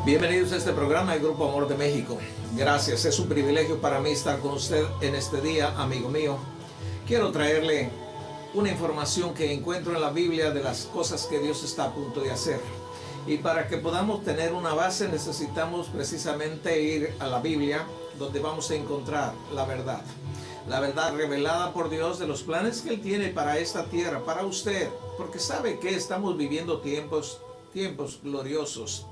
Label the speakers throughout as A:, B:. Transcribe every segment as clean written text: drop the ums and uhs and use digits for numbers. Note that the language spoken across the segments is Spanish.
A: Bienvenidos a este programa del Grupo Amor de México. Gracias, es un privilegio para mí estar con usted en este día, amigo mío. Quiero traerle una información que encuentro en la Biblia de las cosas que Dios está a punto de hacer. Y para que podamos tener una base necesitamos precisamente ir a la Biblia, donde vamos a encontrar la verdad. La verdad revelada por Dios de los planes que Él tiene para esta tierra, para usted, porque sabe que estamos viviendo tiempos gloriosos.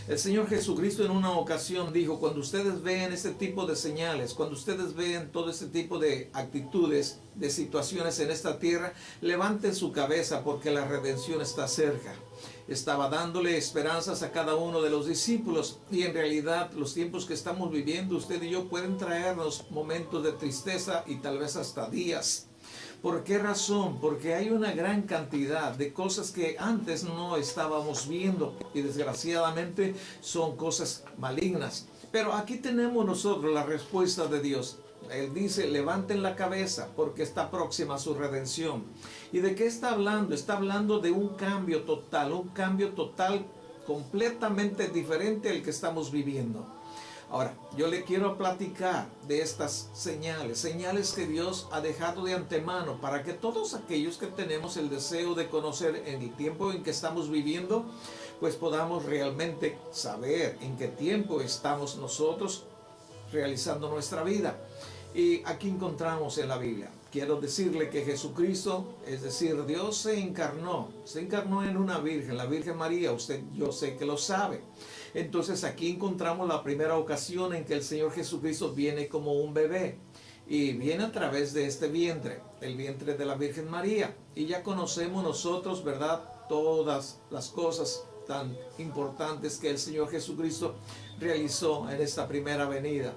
A: El Señor Jesucristo en una ocasión dijo: cuando ustedes vean este tipo de señales, cuando ustedes vean todo este tipo de actitudes, de situaciones en esta tierra, levanten su cabeza porque la redención está cerca. Estaba dándole esperanzas a cada uno de los discípulos, y en realidad los tiempos que estamos viviendo, usted y yo, pueden traernos momentos de tristeza y tal vez hasta días. ¿Por qué razón? Porque hay una gran cantidad de cosas que antes no estábamos viendo y desgraciadamente son cosas malignas. Pero aquí tenemos nosotros la respuesta de Dios. Él dice: levanten la cabeza porque está próxima su redención. ¿Y de qué está hablando? Está hablando de un cambio total completamente diferente al que estamos viviendo. Ahora, yo le quiero platicar de estas señales que Dios ha dejado de antemano para que todos aquellos que tenemos el deseo de conocer en el tiempo en que estamos viviendo, pues podamos realmente saber en qué tiempo estamos nosotros realizando nuestra vida. Y aquí encontramos en la Biblia, quiero decirle que Jesucristo, es decir, Dios se encarnó en una virgen, la Virgen María. Yo sé que lo sabe. Entonces aquí encontramos la primera ocasión en que el Señor Jesucristo viene como un bebé, y viene a través de este vientre, el vientre de la Virgen María. Y ya conocemos nosotros, ¿verdad?, todas las cosas tan importantes que el Señor Jesucristo realizó en esta primera venida.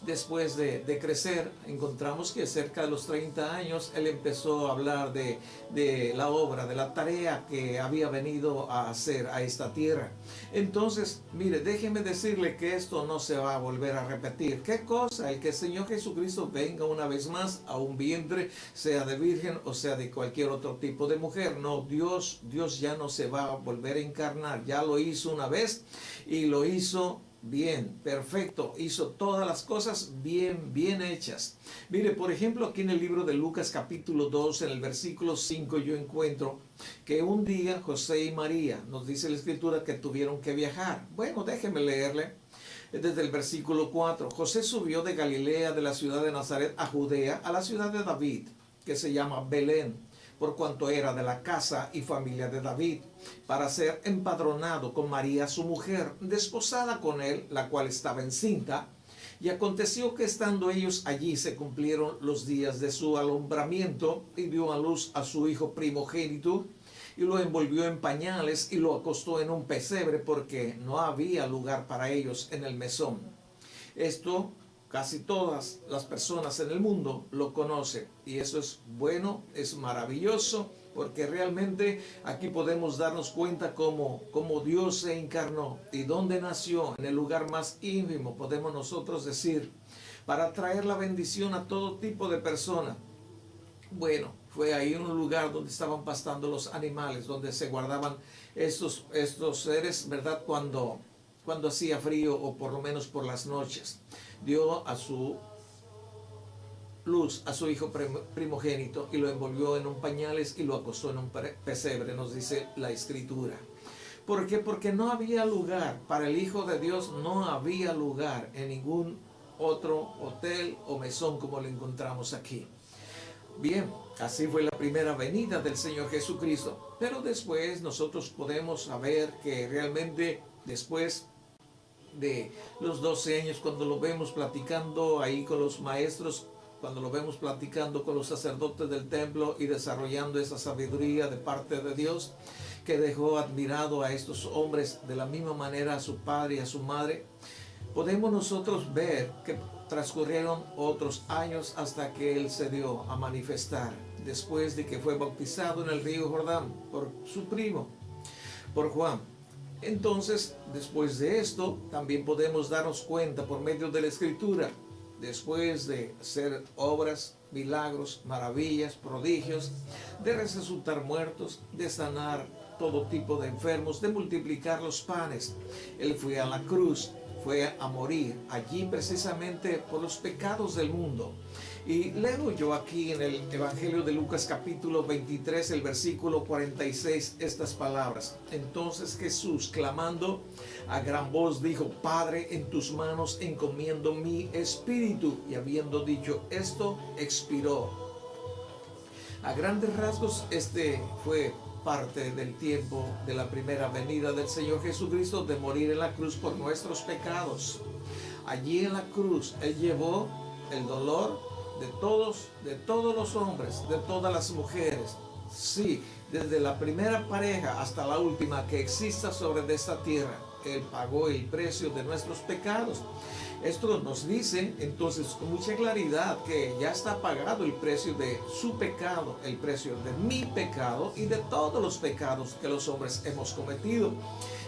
A: Después de crecer, encontramos que cerca de los 30 años, Él empezó a hablar de la obra, de la tarea que había venido a hacer a esta tierra. Entonces, mire, déjeme decirle que esto no se va a volver a repetir. ¿Qué cosa? El que el Señor Jesucristo venga una vez más a un vientre, sea de virgen o sea de cualquier otro tipo de mujer. No, Dios ya no se va a volver a encarnar. Ya lo hizo una vez y lo hizo bien, perfecto, hizo todas las cosas bien hechas. Mire, por ejemplo, aquí en el libro de Lucas capítulo 2, en el versículo 5, yo encuentro que un día José y María, nos dice la escritura, que tuvieron que viajar. Bueno, déjeme leerle desde el versículo 4. José subió de Galilea, de la ciudad de Nazaret, a Judea, a la ciudad de David, que se llama Belén, por cuanto era de la casa y familia de David, para ser empadronado con María su mujer, desposada con él, la cual estaba encinta. Y aconteció que estando ellos allí se cumplieron los días de su alumbramiento, y dio a luz a su hijo primogénito, y lo envolvió en pañales y lo acostó en un pesebre, porque no había lugar para ellos en el mesón. Esto casi todas las personas en el mundo lo conocen, y eso es bueno, es maravilloso, porque realmente aquí podemos darnos cuenta cómo Dios se encarnó y dónde nació, en el lugar más ínfimo, podemos nosotros decir, para traer la bendición a todo tipo de personas. Bueno, fue ahí un lugar donde estaban pastando los animales, donde se guardaban estos seres, ¿verdad?, cuando hacía frío, o por lo menos por las noches. Dio a su luz a su hijo primogénito y lo envolvió en un pañales y lo acostó en un pesebre, nos dice la escritura. ¿Por qué? Porque no había lugar para el Hijo de Dios, no había lugar en ningún otro hotel o mesón como lo encontramos aquí. Bien, así fue la primera venida del Señor Jesucristo, pero después nosotros podemos saber que realmente después de los 12 años, cuando lo vemos platicando ahí con los maestros, cuando lo vemos platicando con los sacerdotes del templo y desarrollando esa sabiduría de parte de Dios, que dejó admirado a estos hombres de la misma manera a su padre y a su madre, podemos nosotros ver que transcurrieron otros años hasta que Él se dio a manifestar, después de que fue bautizado en el río Jordán por su primo, por Juan. Entonces, después de esto, también podemos darnos cuenta por medio de la Escritura, después de hacer obras, milagros, maravillas, prodigios, de resucitar muertos, de sanar todo tipo de enfermos, de multiplicar los panes. Él fue a la cruz, fue a morir allí precisamente por los pecados del mundo. Y leo yo aquí en el Evangelio de Lucas capítulo 23, el versículo 46, estas palabras. Entonces Jesús, clamando a gran voz, dijo: Padre, en tus manos encomiendo mi espíritu. Y habiendo dicho esto, expiró. A grandes rasgos, este fue parte del tiempo de la primera venida del Señor Jesucristo, de morir en la cruz por nuestros pecados. Allí en la cruz Él llevó el dolor de todos los hombres, de todas las mujeres. Sí, desde la primera pareja hasta la última que exista sobre esta tierra, Él pagó el precio de nuestros pecados. Esto nos dice entonces con mucha claridad que ya está pagado el precio de su pecado, el precio de mi pecado y de todos los pecados que los hombres hemos cometido.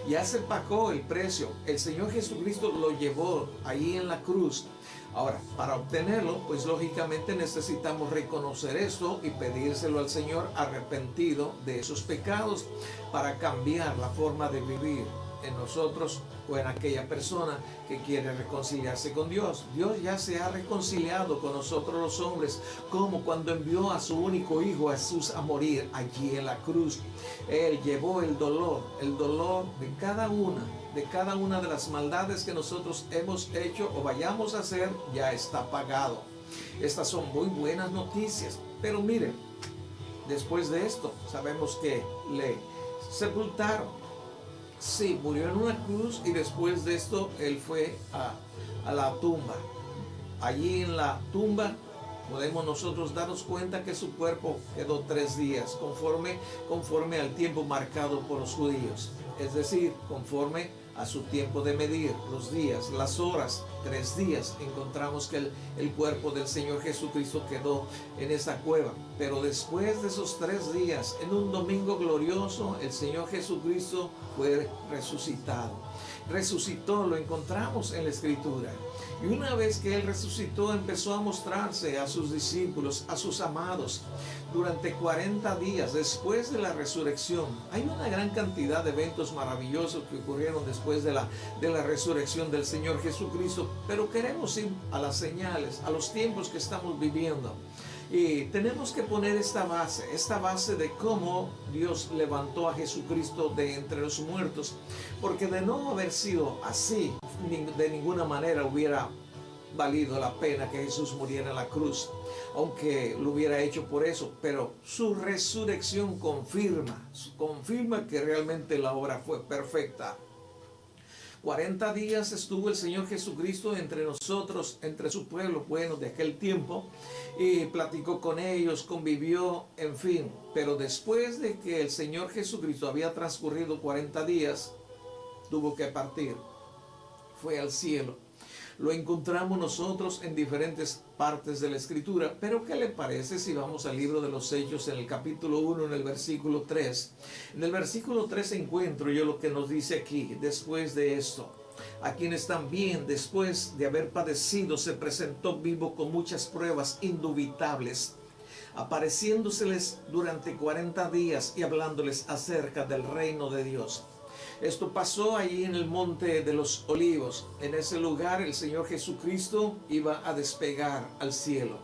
A: Ya se pagó el precio. El Señor Jesucristo lo llevó ahí en la cruz. Ahora, para obtenerlo, pues lógicamente necesitamos reconocer esto y pedírselo al Señor arrepentido de esos pecados para cambiar la forma de vivir en nosotros o en aquella persona que quiere reconciliarse con Dios. Dios ya se ha reconciliado con nosotros los hombres, como cuando envió a su único Hijo Jesús a morir allí en la cruz. Él llevó el dolor de cada una de las maldades que nosotros hemos hecho o vayamos a hacer, ya está pagado. Estas son muy buenas noticias, pero miren, después de esto sabemos que le sepultaron. Sí, murió en una cruz y después de esto Él fue a la tumba. Allí en la tumba podemos nosotros darnos cuenta que su cuerpo quedó 3 días, conforme al tiempo marcado por los judíos. Es decir, conforme a su tiempo de medir, los días, las horas, 3 días, encontramos que el cuerpo del Señor Jesucristo quedó en esa cueva. Pero después de esos 3 días, en un domingo glorioso, el Señor Jesucristo fue resucitado. Resucitó, lo encontramos en la Escritura. Y una vez que Él resucitó, empezó a mostrarse a sus discípulos, a sus amados, durante 40 días después de la resurrección. Hay una gran cantidad de eventos maravillosos que ocurrieron después de la resurrección del Señor Jesucristo, pero queremos ir a las señales, a los tiempos que estamos viviendo. Y tenemos que poner esta base de cómo Dios levantó a Jesucristo de entre los muertos, porque de no haber sido así, de ninguna manera hubiera valido la pena que Jesús muriera en la cruz, aunque lo hubiera hecho por eso. Pero su resurrección confirma que realmente la obra fue perfecta. 40 días estuvo el Señor Jesucristo entre nosotros, entre su pueblo bueno de aquel tiempo, y platicó con ellos, convivió, en fin. Pero después de que el Señor Jesucristo había transcurrido 40 días, tuvo que partir. Fue al cielo. Lo encontramos nosotros en diferentes partes de la Escritura. Pero ¿qué le parece si vamos al libro de los Hechos en el capítulo 1, en el versículo 3? En el versículo 3 encuentro yo lo que nos dice aquí: después de esto, a quienes también después de haber padecido se presentó vivo con muchas pruebas indubitables, apareciéndoseles durante 40 días y hablándoles acerca del reino de Dios. Esto pasó allí en el Monte de los Olivos. En ese lugar el Señor Jesucristo iba a despegar al cielo.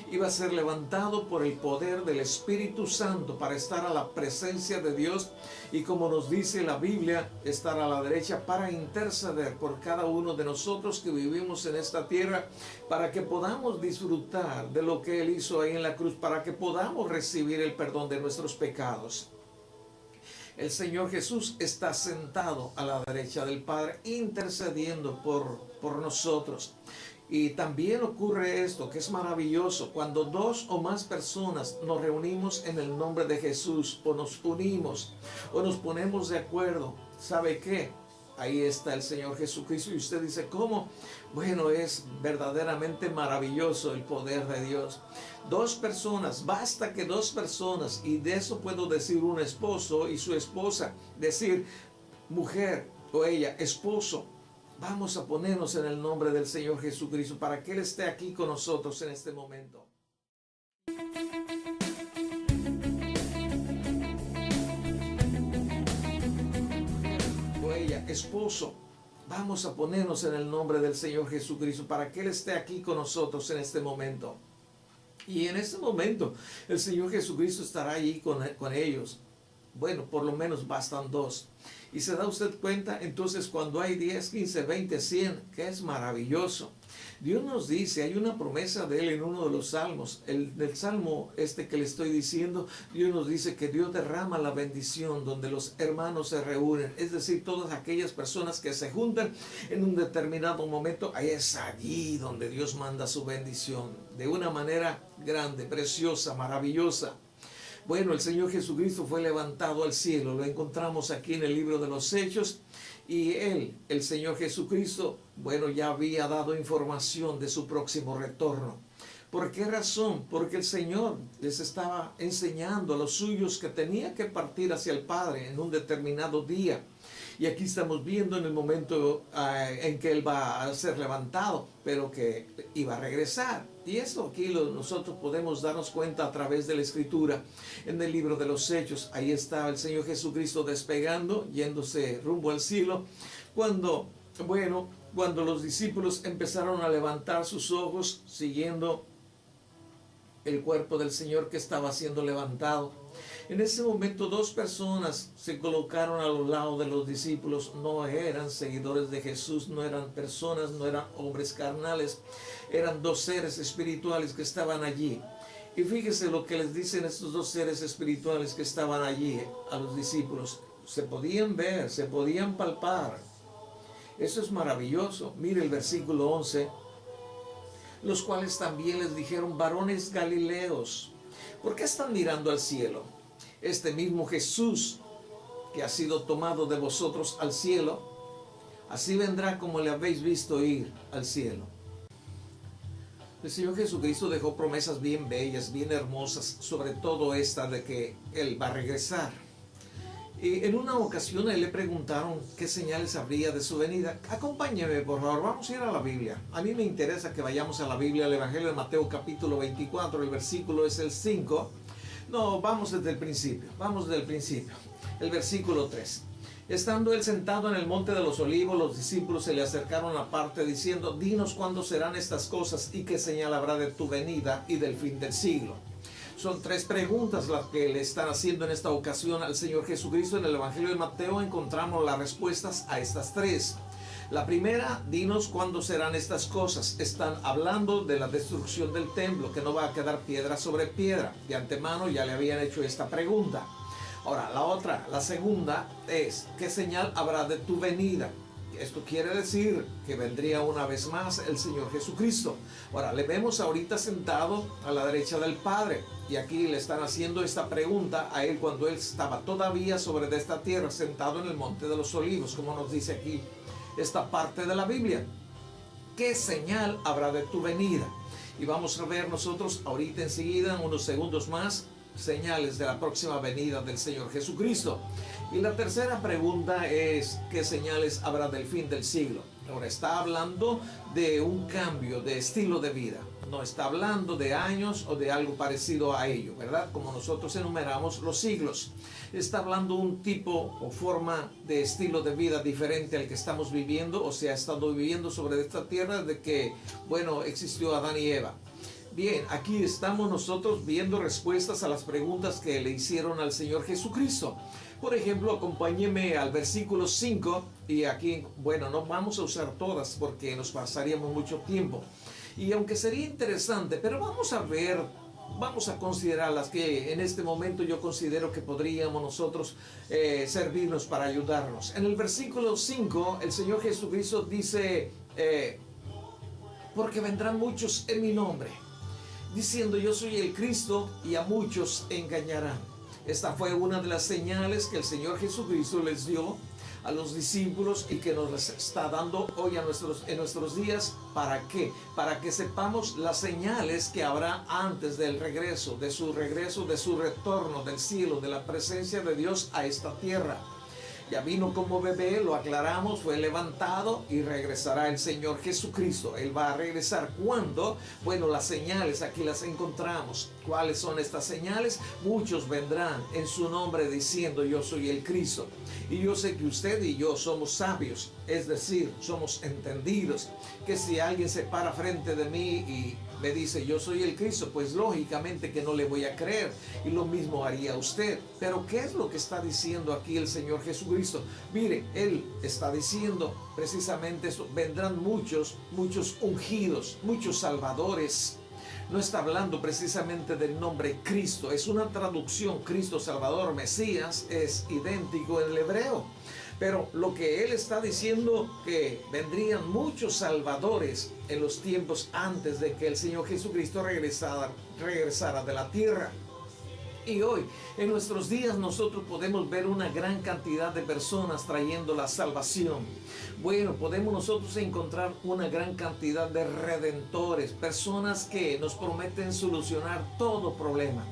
A: Iba a ser levantado por el poder del Espíritu Santo para estar a la presencia de Dios y, como nos dice la Biblia, estar a la derecha para interceder por cada uno de nosotros que vivimos en esta tierra, para que podamos disfrutar de lo que Él hizo ahí en la cruz, para que podamos recibir el perdón de nuestros pecados. El Señor Jesús está sentado a la derecha del Padre, intercediendo por nosotros. Y también ocurre esto, que es maravilloso: cuando 2 o más personas nos reunimos en el nombre de Jesús, o nos unimos, o nos ponemos de acuerdo, ¿sabe qué? Ahí está el Señor Jesucristo. Y usted dice, ¿cómo? Bueno, es verdaderamente maravilloso el poder de Dios. 2 personas, basta que 2 personas, y de eso puedo decir un esposo y su esposa, decir mujer o ella, esposo. Vamos a ponernos en el nombre del Señor Jesucristo para que Él esté aquí con nosotros en este momento. esposo. Vamos a ponernos en el nombre del Señor Jesucristo para que Él esté aquí con nosotros en este momento. Y en este momento el Señor Jesucristo estará allí con ellos. Bueno, por lo menos bastan 2. Y se da usted cuenta, entonces cuando hay 10, 15, 20, 100, que es maravilloso. Dios nos dice, hay una promesa de Él en uno de los salmos, del salmo que le estoy diciendo, Dios nos dice que Dios derrama la bendición donde los hermanos se reúnen, es decir, todas aquellas personas que se juntan en un determinado momento, es allí donde Dios manda su bendición, de una manera grande, preciosa, maravillosa. Bueno, el Señor Jesucristo fue levantado al cielo, lo encontramos aquí en el libro de los Hechos, y Él, el Señor Jesucristo, bueno, ya había dado información de su próximo retorno. ¿Por qué razón? Porque el Señor les estaba enseñando a los suyos que tenía que partir hacia el Padre en un determinado día. Y aquí estamos viendo en el momento en que Él va a ser levantado, pero que iba a regresar. Y esto aquí nosotros podemos darnos cuenta a través de la Escritura. En el libro de los Hechos, ahí está el Señor Jesucristo despegando, yéndose rumbo al cielo. Cuando los discípulos empezaron a levantar sus ojos, siguiendo el cuerpo del Señor que estaba siendo levantado. En ese momento 2 personas se colocaron a los lados de los discípulos. No eran seguidores de Jesús, no eran personas, no eran hombres carnales. Eran 2 seres espirituales que estaban allí. Y fíjese lo que les dicen estos 2 seres espirituales que estaban allí a los discípulos. Se podían ver, se podían palpar. Eso es maravilloso. Mire el versículo 11. Los cuales también les dijeron: varones galileos, ¿por qué están mirando al cielo? Este mismo Jesús que ha sido tomado de vosotros al cielo, así vendrá como le habéis visto ir al cielo. El Señor Jesucristo dejó promesas bien bellas, bien hermosas, sobre todo esta de que Él va a regresar. Y en una ocasión a Él le preguntaron qué señales habría de su venida. Acompáñeme, por favor, vamos a ir a la Biblia. A mí me interesa que vayamos a la Biblia, al Evangelio de Mateo capítulo 24, el versículo es el 5. No, vamos desde el principio, el versículo 3. Estando Él sentado en el monte de los olivos, los discípulos se le acercaron aparte diciendo: dinos cuándo serán estas cosas y qué señal habrá de tu venida y del fin del siglo. Son 3 preguntas las que le están haciendo en esta ocasión al Señor Jesucristo. En el Evangelio de Mateo encontramos las respuestas a estas 3. La primera: dinos cuándo serán estas cosas. Están hablando de la destrucción del templo, que no va a quedar piedra sobre piedra. De antemano ya le habían hecho esta pregunta. Ahora, la segunda es: ¿qué señal habrá de tu venida? Esto quiere decir que vendría una vez más el Señor Jesucristo. Ahora, le vemos ahorita sentado a la derecha del Padre. Y aquí le están haciendo esta pregunta a Él cuando Él estaba todavía sobre esta tierra, sentado en el monte de los olivos, como nos dice aquí esta parte de la Biblia. ¿Qué señal habrá de tu venida? Y vamos a ver nosotros ahorita enseguida, en unos segundos más, señales de la próxima venida del Señor Jesucristo. Y la tercera pregunta es: ¿qué señales habrá del fin del siglo? Ahora está hablando de un cambio de estilo de vida. No está hablando de años o de algo parecido a ello, ¿verdad? Como nosotros enumeramos los siglos. Está hablando un tipo o forma de estilo de vida diferente al que estamos viviendo, o sea, ha estado viviendo sobre esta tierra desde que, existió Adán y Eva. Bien, aquí estamos nosotros viendo respuestas a las preguntas que le hicieron al Señor Jesucristo. Por ejemplo, acompáñeme al versículo 5, y aquí, no vamos a usar todas porque nos pasaríamos mucho tiempo. Y aunque sería interesante, pero vamos a considerar las que en este momento yo considero que podríamos nosotros servirnos para ayudarnos. En el versículo 5, el Señor Jesucristo dice: porque vendrán muchos en mi nombre, diciendo: yo soy el Cristo, y a muchos engañarán. Esta fue una de las señales que el Señor Jesucristo les dio a los discípulos y que nos está dando hoy en nuestros días. ¿Para qué? Para que sepamos las señales que habrá antes del regreso, de su retorno del cielo, de la presencia de Dios a esta tierra. Ya vino como bebé, lo aclaramos, fue levantado y regresará el Señor Jesucristo. Él va a regresar. ¿Cuándo? Bueno, las señales aquí las encontramos. ¿Cuáles son estas señales? Muchos vendrán en su nombre diciendo: yo soy el Cristo. Y yo sé que usted y yo somos sabios, es decir, somos entendidos, que si alguien se para frente de mí y me dice: yo soy el Cristo, pues lógicamente que no le voy a creer, y lo mismo haría usted. Pero ¿qué es lo que está diciendo aquí el Señor Jesucristo? Mire, Él está diciendo precisamente eso: vendrán muchos ungidos, muchos salvadores. No está hablando precisamente del nombre Cristo, es una traducción. Cristo, Salvador, Mesías, es idéntico en el hebreo. Pero lo que él está diciendo, que vendrían muchos salvadores en los tiempos antes de que el Señor Jesucristo regresara de la tierra. Y hoy, en nuestros días, nosotros podemos ver una gran cantidad de personas trayendo la salvación. Bueno, podemos nosotros encontrar una gran cantidad de redentores, personas que nos prometen solucionar todo problema.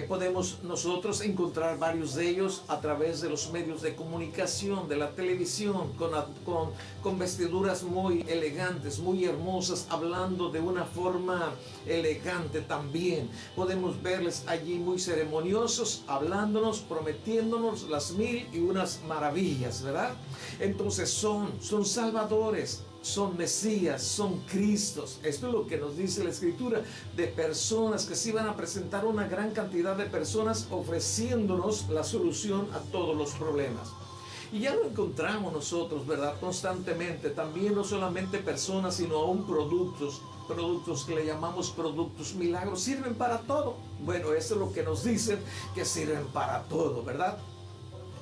A: Podemos nosotros encontrar varios de ellos a través de los medios de comunicación, de la televisión, con vestiduras muy elegantes, muy hermosas, hablando de una forma elegante también. Podemos verles allí muy ceremoniosos, hablándonos, prometiéndonos las 1001 maravillas, ¿verdad? Entonces son salvadores, son Mesías, son Cristos. Esto es lo que nos dice la Escritura, de personas que sí van a presentar una gran cantidad de personas ofreciéndonos la solución a todos los problemas. Y ya lo encontramos nosotros, ¿verdad? Constantemente. También no solamente personas, sino aún productos que le llamamos productos milagros. Sirven para todo. Bueno, eso es lo que nos dicen, que sirven para todo, ¿verdad?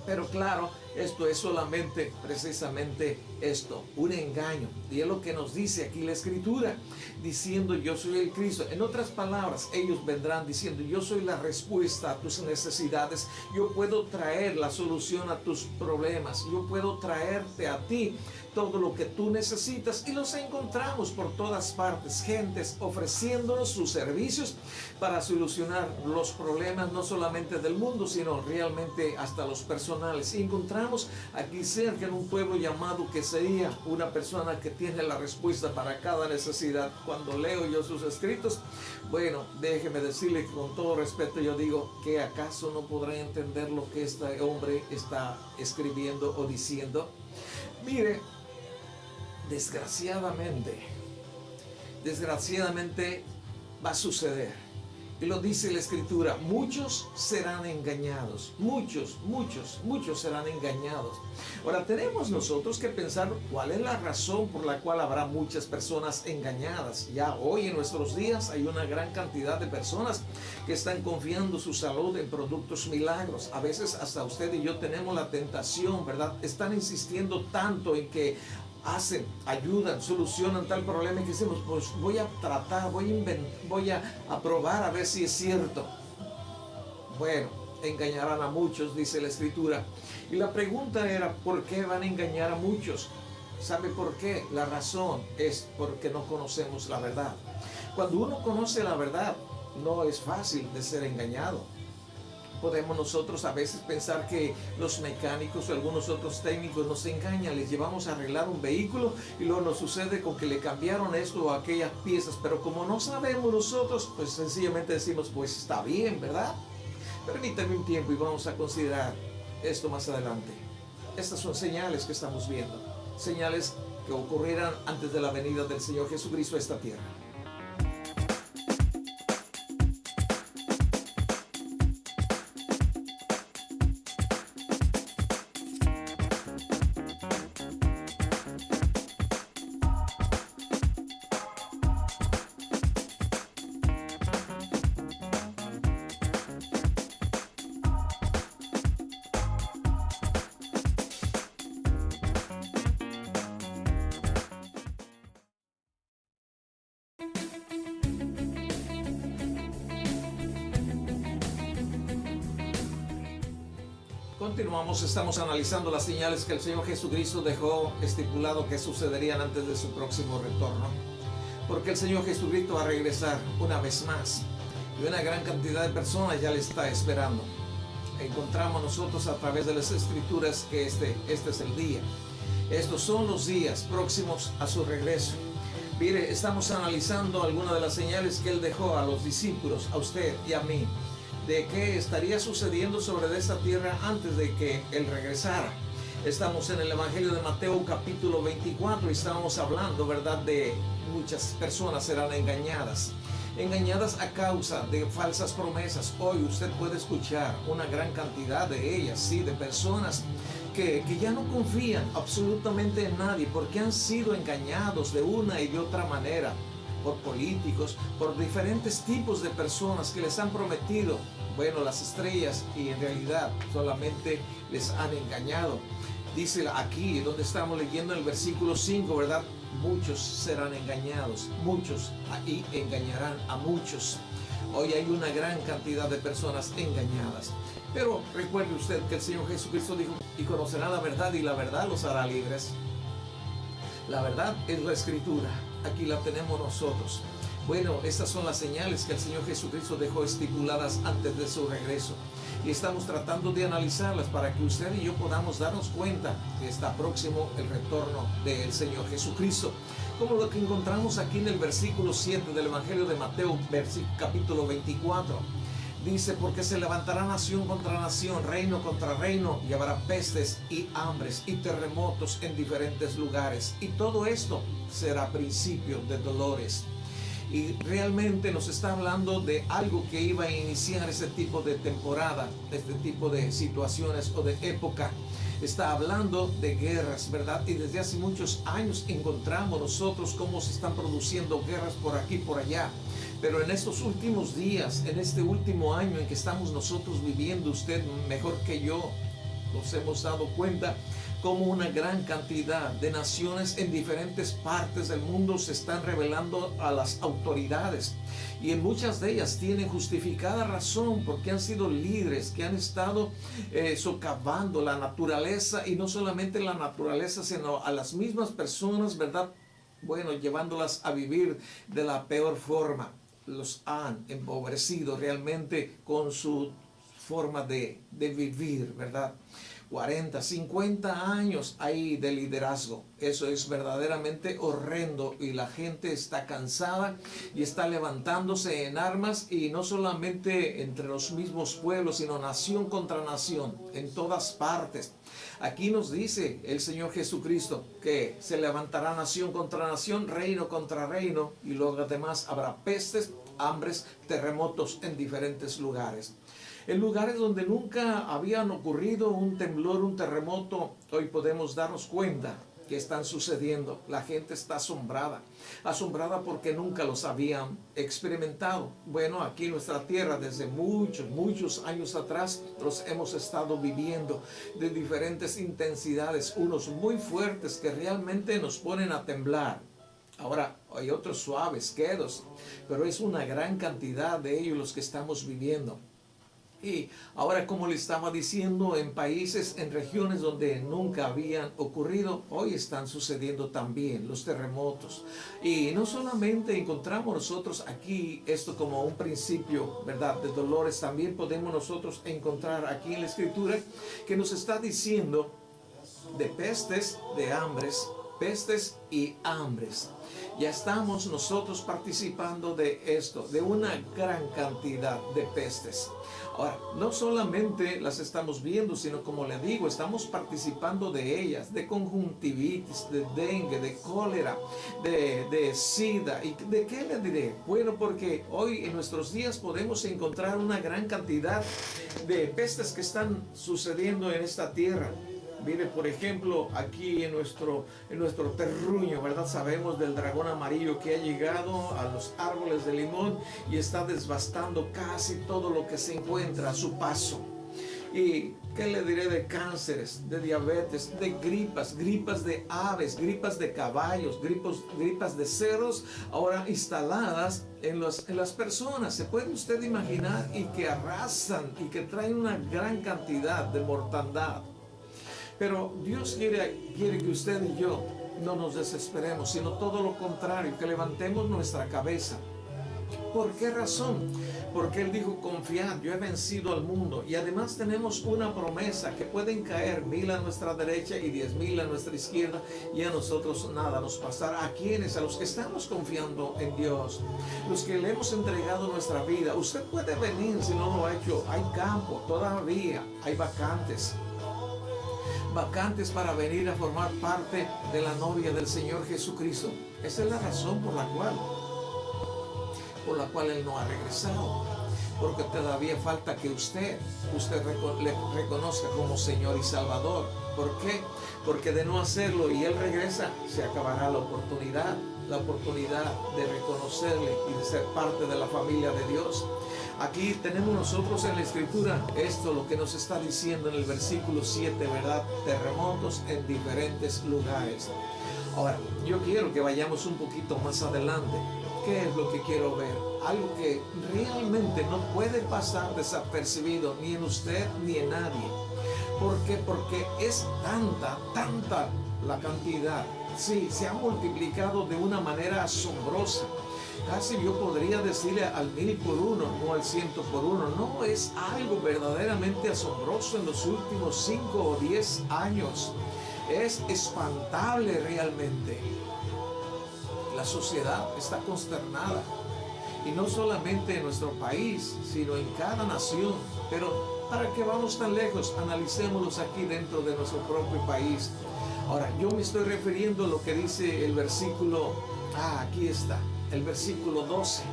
A: Pero claro, esto es solamente precisamente esto, un engaño. Y es lo que nos dice aquí la Escritura, diciendo: yo soy el Cristo. En otras palabras, ellos vendrán diciendo: yo soy la respuesta a tus necesidades. Yo puedo traer la solución a tus problemas. Yo puedo traerte a ti todo lo que tú necesitas. Y los encontramos por todas partes, gentes ofreciéndonos sus servicios para solucionar los problemas, no solamente del mundo, sino realmente hasta los personales. Y encontramos aquí cerca, en un pueblo llamado Quesería, una persona que tiene la respuesta para cada necesidad. Cuando leo yo sus escritos, bueno, déjeme decirle que con todo respeto yo digo: ¿que acaso no podrá entender lo que este hombre está escribiendo o diciendo? Mire, desgraciadamente va a suceder. Y lo dice la Escritura: muchos serán engañados. Muchos serán engañados. Ahora, tenemos nosotros que pensar cuál es la razón por la cual habrá muchas personas engañadas. Ya hoy en nuestros días hay una gran cantidad de personas que están confiando su salud en productos milagros. A veces hasta usted y yo tenemos la tentación, ¿verdad? Están insistiendo tanto en que hacen, ayudan, solucionan tal problema, que decimos: pues voy a tratar, voy a probar a ver si es cierto. Bueno, engañarán a muchos, dice la Escritura. Y la pregunta era: ¿por qué van a engañar a muchos? ¿Sabe por qué? La razón es porque no conocemos la verdad. Cuando uno conoce la verdad, no es fácil de ser engañado. Podemos nosotros a veces pensar que los mecánicos o algunos otros técnicos nos engañan, les llevamos a arreglar un vehículo y luego nos sucede con que le cambiaron esto o aquellas piezas, pero como no sabemos nosotros, pues sencillamente decimos: pues está bien, ¿verdad? Permítame un tiempo y vamos a considerar esto más adelante. Estas son señales que estamos viendo, señales que ocurrirán antes de la venida del Señor Jesucristo a esta tierra. Continuamos, estamos analizando las señales que el Señor Jesucristo dejó estipulado que sucederían antes de su próximo retorno. Porque el Señor Jesucristo va a regresar una vez más y una gran cantidad de personas ya le está esperando. encontramos nosotros a través de las Escrituras que este es el día. Estos son los días próximos a su regreso. Mire, estamos analizando algunas de las señales que Él dejó a los discípulos, a usted y a mí, de qué estaría sucediendo sobre esta tierra antes de que Él regresara. Estamos en el Evangelio de Mateo capítulo 24 y estábamos hablando, ¿verdad?, de muchas personas serán engañadas a causa de falsas promesas. Hoy usted puede escuchar una gran cantidad de ellas, sí, de personas que ya no confían absolutamente en nadie porque han sido engañados de una y de otra manera por políticos, por diferentes tipos de personas que les han prometido, bueno, las estrellas, y en realidad solamente les han engañado. Dice aquí, donde estamos leyendo en el versículo 5, ¿verdad? Muchos serán engañados, muchos y engañarán a muchos. Hoy hay una gran cantidad de personas engañadas. Pero recuerde usted que el Señor Jesucristo dijo, y conocerán la verdad y la verdad los hará libres. La verdad es la Escritura, aquí la tenemos nosotros. Bueno, estas son las señales que el Señor Jesucristo dejó estipuladas antes de su regreso. Y estamos tratando de analizarlas para que usted y yo podamos darnos cuenta que está próximo el retorno del Señor Jesucristo. Como lo que encontramos aquí en el versículo 7 del Evangelio de Mateo, capítulo 24. Dice, porque se levantará nación contra nación, reino contra reino, y habrá pestes y hambres y terremotos en diferentes lugares. Y todo esto será principio de dolores. Y realmente nos está hablando de algo que iba a iniciar ese tipo de temporada, este tipo de situaciones o de época. Está hablando de guerras, ¿verdad? Y desde hace muchos años encontramos nosotros cómo se están produciendo guerras por aquí y por allá. Pero en estos últimos días, en este último año en que estamos nosotros viviendo, usted mejor que yo nos hemos dado cuenta cómo una gran cantidad de naciones en diferentes partes del mundo se están rebelando a las autoridades, y en muchas de ellas tienen justificada razón porque han sido líderes que han estado socavando la naturaleza, y no solamente la naturaleza sino a las mismas personas, ¿verdad? Bueno, llevándolas a vivir de la peor forma. Los han empobrecido realmente con su forma de vivir, ¿verdad? 40, 50 años ahí de liderazgo. Eso es verdaderamente horrendo, y la gente está cansada y está levantándose en armas, y no solamente entre los mismos pueblos, sino nación contra nación, en todas partes. Aquí nos dice el Señor Jesucristo que se levantará nación contra nación, reino contra reino, y luego además habrá pestes, hambres, terremotos en diferentes lugares. En lugares donde nunca habían ocurrido un temblor, un terremoto, hoy podemos darnos cuenta que están sucediendo. La gente está asombrada porque nunca los habían experimentado. Bueno, aquí en nuestra tierra desde muchos años atrás los hemos estado viviendo de diferentes intensidades, unos muy fuertes que realmente nos ponen a temblar. Ahora hay otros suaves, quedos, pero es una gran cantidad de ellos los que estamos viviendo. Y ahora, como le estaba diciendo, en países, en regiones donde nunca habían ocurrido, hoy están sucediendo también los terremotos. Y no solamente encontramos nosotros aquí esto como un principio, ¿verdad?, de dolores, también podemos nosotros encontrar aquí en la Escritura que nos está diciendo de pestes, de hambres, pestes y hambres. Ya estamos nosotros participando de esto, de una gran cantidad de pestes. Ahora, no solamente las estamos viendo, sino, como le digo, estamos participando de ellas, de conjuntivitis, de dengue, de cólera, de sida. ¿Y de qué le diré? Bueno, porque hoy en nuestros días podemos encontrar una gran cantidad de pestes que están sucediendo en esta tierra. Mire, por ejemplo, aquí en nuestro terruño, ¿verdad? Sabemos del dragón amarillo que ha llegado a los árboles de limón y está devastando casi todo lo que se encuentra a su paso. ¿Y qué le diré de cánceres, de diabetes, de gripas de aves, gripas de caballos, gripas de cerdos, ahora instaladas en las personas? ¿Se puede usted imaginar? Y que arrasan y que traen una gran cantidad de mortandad. Pero Dios quiere que usted y yo no nos desesperemos, sino todo lo contrario, que levantemos nuestra cabeza, ¿Por qué razón? Porque Él dijo, confiad, yo he vencido al mundo. Y además tenemos una promesa, que pueden caer 1000 a nuestra derecha y 10,000 a nuestra izquierda, y a nosotros nada nos pasará. ¿A quiénes? A los que estamos confiando en Dios, los que le hemos entregado nuestra vida. Usted puede venir si no lo ha hecho. Hay campo todavía, hay vacantes para venir a formar parte de la novia del Señor Jesucristo. Esa es la razón por la cual Él no ha regresado, porque todavía falta que usted le reconozca como Señor y Salvador. ¿Por qué? Porque de no hacerlo y Él regresa, se acabará la oportunidad de reconocerle y de ser parte de la familia de Dios. Aquí tenemos nosotros en la Escritura esto, lo que nos está diciendo en el versículo 7, ¿verdad? Terremotos en diferentes lugares. Ahora, yo quiero que vayamos un poquito más adelante. ¿Qué es lo que quiero ver? Algo que realmente no puede pasar desapercibido ni en usted ni en nadie. ¿Por qué? Porque es tanta la cantidad. Sí, se ha multiplicado de una manera asombrosa. Casi yo podría decirle al 1000 por uno, no al 100 por uno. No, es algo verdaderamente asombroso en los últimos 5 o 10 años. Es espantable realmente. La sociedad está consternada, y no solamente en nuestro país, sino en cada nación. Pero ¿para qué vamos tan lejos? Analicémoslos aquí dentro de nuestro propio país. Ahora, yo me estoy refiriendo a lo que dice el versículo, aquí está, el versículo 12.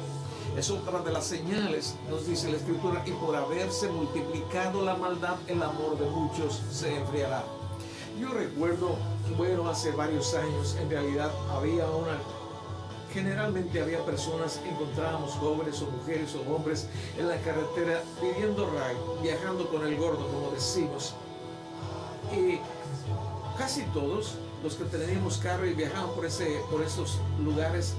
A: Es otra de las señales, nos dice la Escritura, y por haberse multiplicado la maldad, el amor de muchos se enfriará. Yo recuerdo, hace varios años, en realidad generalmente había personas, encontrábamos jóvenes o mujeres o hombres en la carretera pidiendo ride, viajando con el gordo, como decimos. Y casi todos los que teníamos carro y viajamos por esos lugares,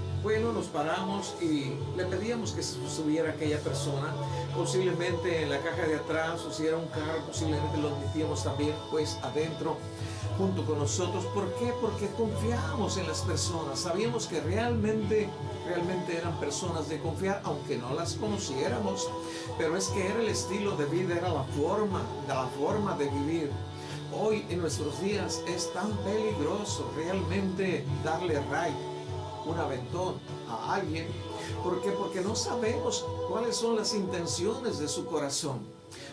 A: nos paramos y le pedíamos que se subiera aquella persona, posiblemente en la caja de atrás, o si era un carro, posiblemente lo metíamos también pues adentro junto con nosotros. ¿Por qué? Porque confiábamos en las personas, sabíamos que realmente eran personas de confiar, aunque no las conociéramos, pero es que era el estilo de vida, era la forma de vivir. Hoy en nuestros días es tan peligroso realmente darle ride, un aventón a alguien. ¿Por qué? Porque no sabemos cuáles son las intenciones de su corazón.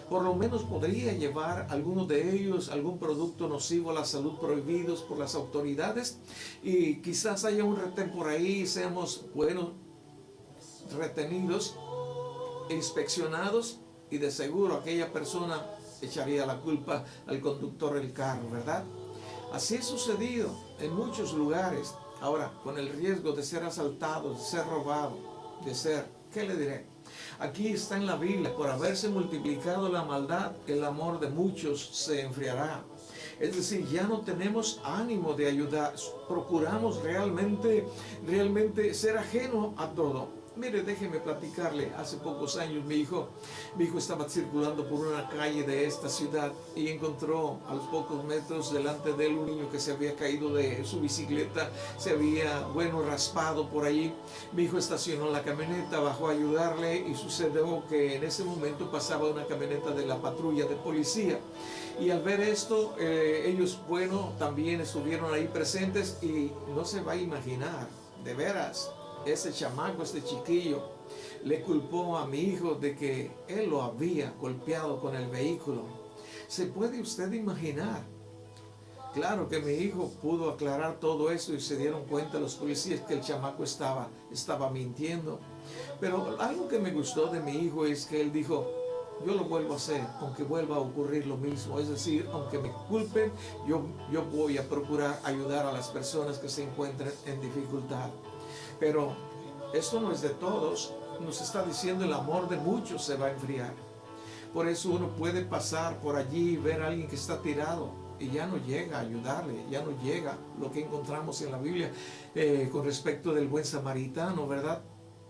A: Por lo menos podría llevar alguno de ellos algún producto nocivo a la salud prohibidos por las autoridades, y quizás haya un retén por ahí y seamos retenidos, inspeccionados, y de seguro aquella persona echaría la culpa al conductor del carro, ¿verdad? Así ha sucedido en muchos lugares. Ahora, con el riesgo de ser asaltado, de ser robado, ¿qué le diré? Aquí está en la Biblia, por haberse multiplicado la maldad, el amor de muchos se enfriará. Es decir, ya no tenemos ánimo de ayudar, procuramos realmente ser ajeno a todo. Mire, déjeme platicarle, hace pocos años mi hijo estaba circulando por una calle de esta ciudad y encontró a los pocos metros delante de él un niño que se había caído de su bicicleta, se había, raspado por allí. Mi hijo estacionó la camioneta, bajó a ayudarle, y sucedió que en ese momento pasaba una camioneta de la patrulla de policía. Y al ver esto, ellos, también estuvieron ahí presentes, y no se va a imaginar, de veras, ese chamaco, este chiquillo, le culpó a mi hijo de que él lo había golpeado con el vehículo. ¿Se puede usted imaginar? Claro que mi hijo pudo aclarar todo eso y se dieron cuenta los policías que el chamaco estaba mintiendo. Pero algo que me gustó de mi hijo es que él dijo, yo lo vuelvo a hacer, aunque vuelva a ocurrir lo mismo. Es decir, aunque me culpen, yo voy a procurar ayudar a las personas que se encuentren en dificultad. Pero esto no es de todos. Nos está diciendo, el amor de muchos se va a enfriar. Por eso uno puede pasar por allí y ver a alguien que está tirado y ya no llega a ayudarle, ya no llega lo que encontramos en la Biblia con respecto del buen samaritano, ¿verdad?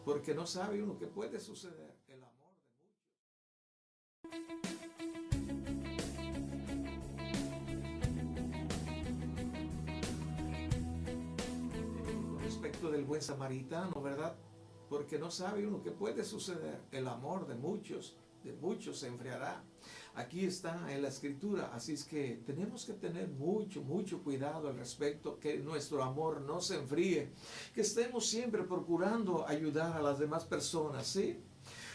A: Porque no sabe uno qué puede suceder. El amor de muchos. Con respecto del buen samaritano, ¿verdad? porque no sabe uno qué puede suceder. El amor de muchos se enfriará. Aquí está en la escritura, así es que tenemos que tener mucho cuidado al respecto, que nuestro amor no se enfríe, que estemos siempre procurando ayudar a las demás personas, ¿sí?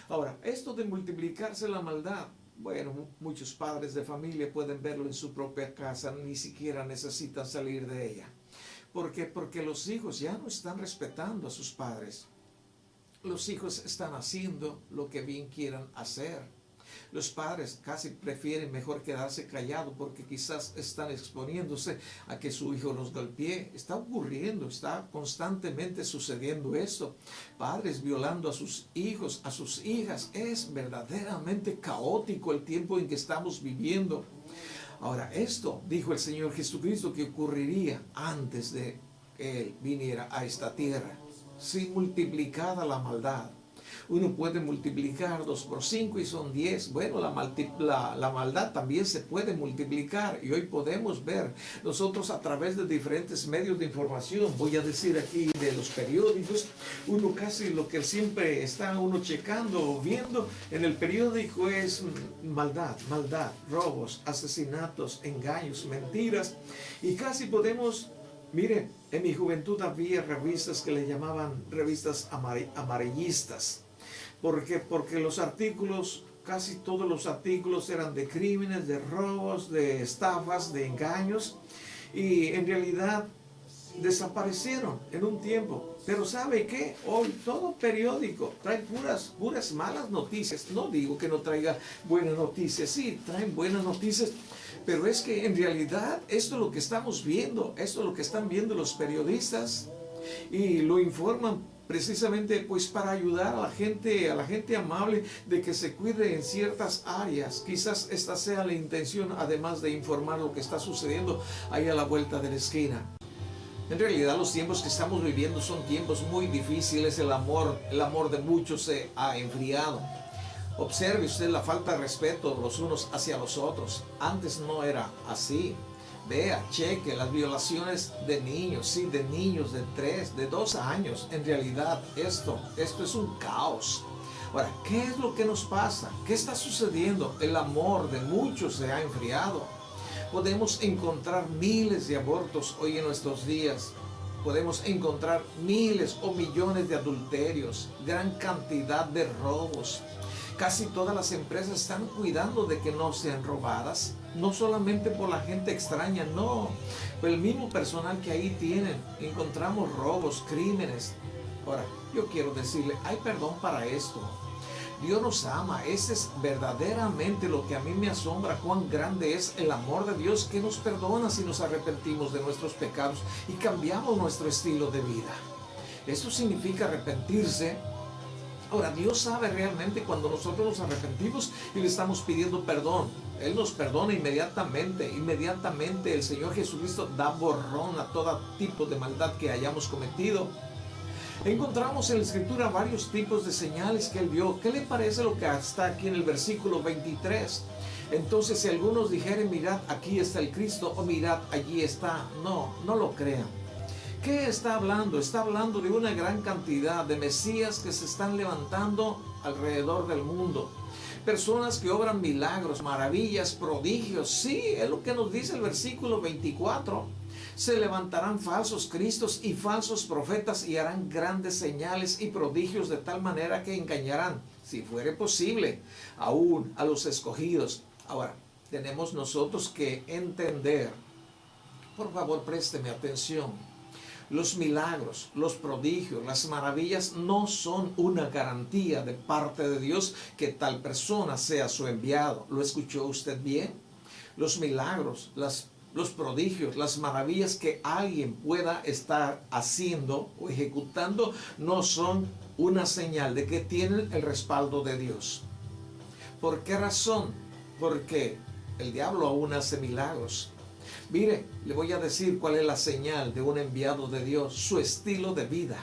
A: Ahora, esto de multiplicarse la maldad, bueno, muchos padres de familia pueden verlo en su propia casa, ni siquiera necesitan salir de ella. ¿Por qué? Porque los hijos ya no están respetando a sus padres. Los hijos están haciendo lo que bien quieran hacer. Los padres casi prefieren mejor quedarse callados porque quizás están exponiéndose a que su hijo los golpee. Está ocurriendo, está constantemente sucediendo esto. Padres violando a sus hijos, a sus hijas. Es verdaderamente caótico el tiempo en que estamos viviendo. Ahora, esto dijo el Señor Jesucristo que ocurriría antes de que Él viniera a esta tierra. Si multiplicada la maldad, uno puede multiplicar 2 por 5 y son 10. Bueno, la maldad también se puede multiplicar y hoy podemos ver nosotros a través de diferentes medios de información, voy a decir aquí de los periódicos, uno casi lo que siempre está uno checando o viendo en el periódico es maldad, robos, asesinatos, engaños, mentiras, y casi podemos... Mire, en mi juventud había revistas que le llamaban revistas amarillistas. ¿Por qué? Porque los artículos, casi todos los artículos eran de crímenes, de robos, de estafas, de engaños. Y en realidad desaparecieron en un tiempo. Pero ¿sabe qué? Hoy todo periódico trae puras malas noticias. No digo que no traiga buenas noticias. Sí, traen buenas noticias. Pero es que en realidad esto es lo que estamos viendo, esto es lo que están viendo los periodistas y lo informan precisamente pues para ayudar a la gente amable de que se cuide en ciertas áreas. Quizás esta sea la intención, además de informar lo que está sucediendo ahí a la vuelta de la esquina. En realidad los tiempos que estamos viviendo son tiempos muy difíciles, el amor de muchos se ha enfriado. Observe usted la falta de respeto los unos hacia los otros. Antes no era así. Vea, cheque las violaciones de niños, sí, de niños de 3, de 2 años. En realidad esto es un caos. Ahora, ¿qué es lo que nos pasa? ¿Qué está sucediendo? El amor de muchos se ha enfriado. Podemos encontrar miles de abortos hoy en nuestros días. Podemos encontrar miles o millones de adulterios, gran cantidad de robos. Casi todas las empresas están cuidando de que no sean robadas, no solamente por la gente extraña, no, por el mismo personal que ahí tienen. Encontramos robos, crímenes. Ahora, yo quiero decirle, hay perdón para esto. Dios nos ama, ese es verdaderamente lo que a mí me asombra, cuán grande es el amor de Dios que nos perdona si nos arrepentimos de nuestros pecados y cambiamos nuestro estilo de vida. Esto significa arrepentirse. Ahora, Dios sabe realmente cuando nosotros nos arrepentimos y le estamos pidiendo perdón. Él nos perdona inmediatamente. Inmediatamente el Señor Jesucristo da borrón a todo tipo de maldad que hayamos cometido. Encontramos en la Escritura varios tipos de señales que Él vio. ¿Qué le parece lo que está aquí en el versículo 23? Entonces, si algunos dijeren, mirad, aquí está el Cristo, o mirad, allí está. No lo crean. ¿Qué está hablando? Está hablando de una gran cantidad de Mesías que se están levantando alrededor del mundo. Personas que obran milagros, maravillas, prodigios. Sí, es lo que nos dice el versículo 24. Se levantarán falsos cristos y falsos profetas y harán grandes señales y prodigios de tal manera que engañarán, si fuere posible, aún a los escogidos. Ahora, tenemos nosotros que entender. Por favor, présteme atención. Los milagros, los prodigios, las maravillas no son una garantía de parte de Dios que tal persona sea su enviado. ¿Lo escuchó usted bien? Los milagros, los prodigios, las maravillas que alguien pueda estar haciendo o ejecutando no son una señal de que tienen el respaldo de Dios. ¿Por qué razón? Porque el diablo aún hace milagros. Mire, le voy a decir cuál es la señal de un enviado de Dios, su estilo de vida.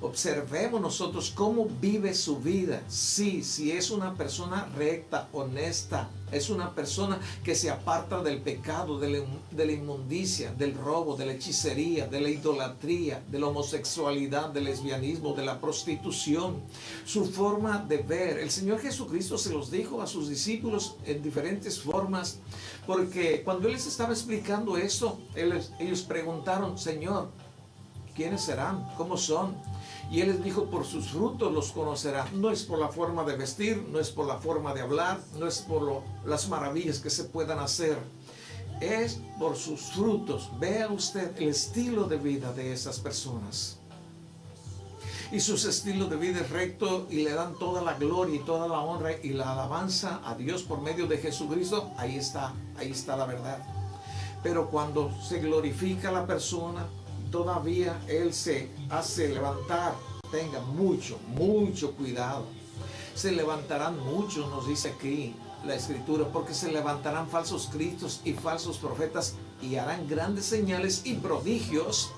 A: Observemos nosotros cómo vive su vida. Sí, si es una persona recta, honesta, Es una persona que se aparta del pecado, de la inmundicia, del robo, de la hechicería, de la idolatría, de la homosexualidad, del lesbianismo, de la prostitución. Su forma de ver. El Señor Jesucristo se los dijo a sus discípulos en diferentes formas, porque cuando Él les estaba explicando eso, ellos preguntaron: Señor, ¿quiénes serán? ¿Cómo son? Y Él les dijo: por sus frutos los conocerán. No es por la forma de vestir, no es por la forma de hablar, no es por las maravillas que se puedan hacer. Es por sus frutos. Vea usted el estilo de vida de esas personas. Y su estilo de vida es recto y le dan toda la gloria y toda la honra y la alabanza a Dios por medio de Jesucristo. Ahí está la verdad. Pero cuando se glorifica a la persona, todavía Él se hace levantar. Tenga mucho cuidado. Se levantarán muchos, nos dice aquí la Escritura, porque se levantarán falsos cristos y falsos profetas y harán grandes señales y prodigios,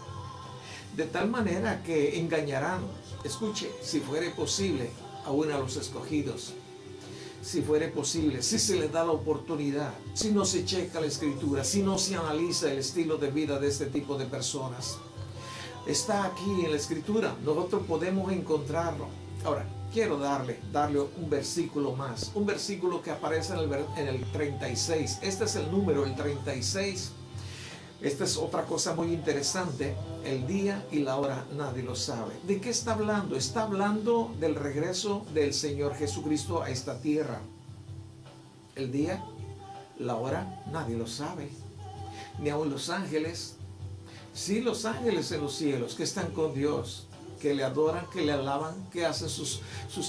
A: de tal manera que engañarán, escuche, si fuere posible, aún a los escogidos. Si fuere posible, si se le da la oportunidad, si no se checa la Escritura, si no se analiza el estilo de vida de este tipo de personas. Está aquí en la Escritura, nosotros podemos encontrarlo. Ahora, quiero darle un versículo más, un versículo que aparece en el 36. Este es el número, el 36. Esta es otra cosa muy interesante. El día y la hora nadie lo sabe. ¿De qué está hablando? Está hablando del regreso del Señor Jesucristo a esta tierra. El día, la hora nadie lo sabe. Ni aun los ángeles. Sí, los ángeles en los cielos que están con Dios, que le adoran, que le alaban, que hacen sus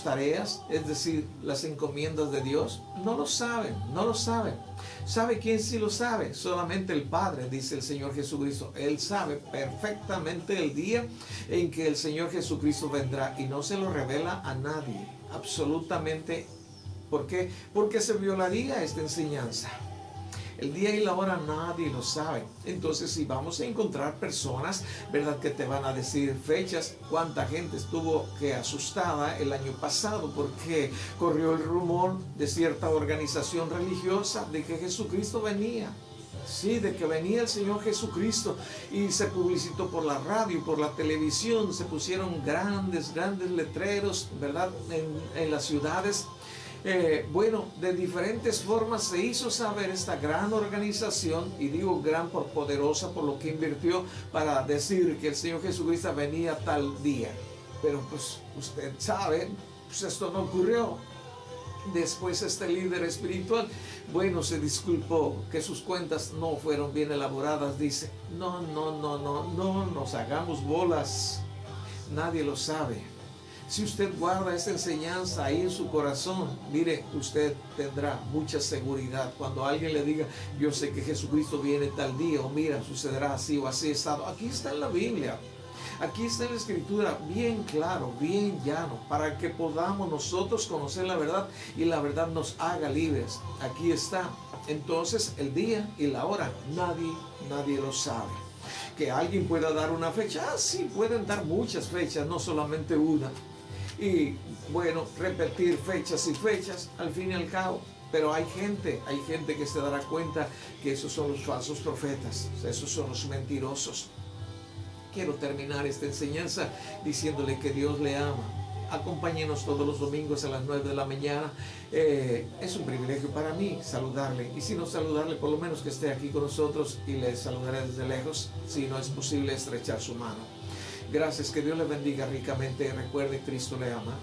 A: tareas, es decir, las encomiendas de Dios, no lo saben. ¿Sabe quién sí lo sabe? Solamente el Padre, dice el Señor Jesucristo. Él sabe perfectamente el día en que el Señor Jesucristo vendrá y no se lo revela a nadie, absolutamente. ¿Por qué? Porque se violaría esta enseñanza. El día y la hora nadie lo sabe. Entonces, si vamos a encontrar personas, ¿verdad?, que te van a decir fechas. ¿Cuánta gente estuvo asustada el año pasado porque corrió el rumor de cierta organización religiosa de que Jesucristo venía? Sí, de que venía el Señor Jesucristo, y se publicitó por la radio, por la televisión, se pusieron grandes letreros, ¿verdad?, en las ciudades. De diferentes formas se hizo saber esta gran organización, y digo gran por poderosa, por lo que invirtió para decir que el Señor Jesucristo venía tal día. Pero pues usted sabe, pues esto no ocurrió. Después este líder espiritual, se disculpó que sus cuentas no fueron bien elaboradas. Dice: no nos hagamos bolas, nadie lo sabe. Si usted guarda esta enseñanza ahí en su corazón, mire, usted tendrá mucha seguridad. Cuando alguien le diga: yo sé que Jesucristo viene tal día, o mira, sucederá así o así estado. Aquí está en la Biblia, aquí está en la Escritura, bien claro, bien llano, para que podamos nosotros conocer la verdad y la verdad nos haga libres. Aquí está. Entonces, el día y la hora, nadie lo sabe. Que alguien pueda dar una fecha, sí, pueden dar muchas fechas, no solamente una. Y repetir fechas y fechas, al fin y al cabo. Pero hay gente que se dará cuenta que esos son los falsos profetas, esos son los mentirosos. Quiero terminar esta enseñanza diciéndole que Dios le ama. Acompáñenos todos los domingos a las 9 de la mañana. Es un privilegio para mí saludarle. Y si no saludarle, por lo menos que esté aquí con nosotros, y le saludaré desde lejos. Si no es posible, estrechar su mano. Gracias, que Dios le bendiga ricamente. Recuerde, Cristo le ama.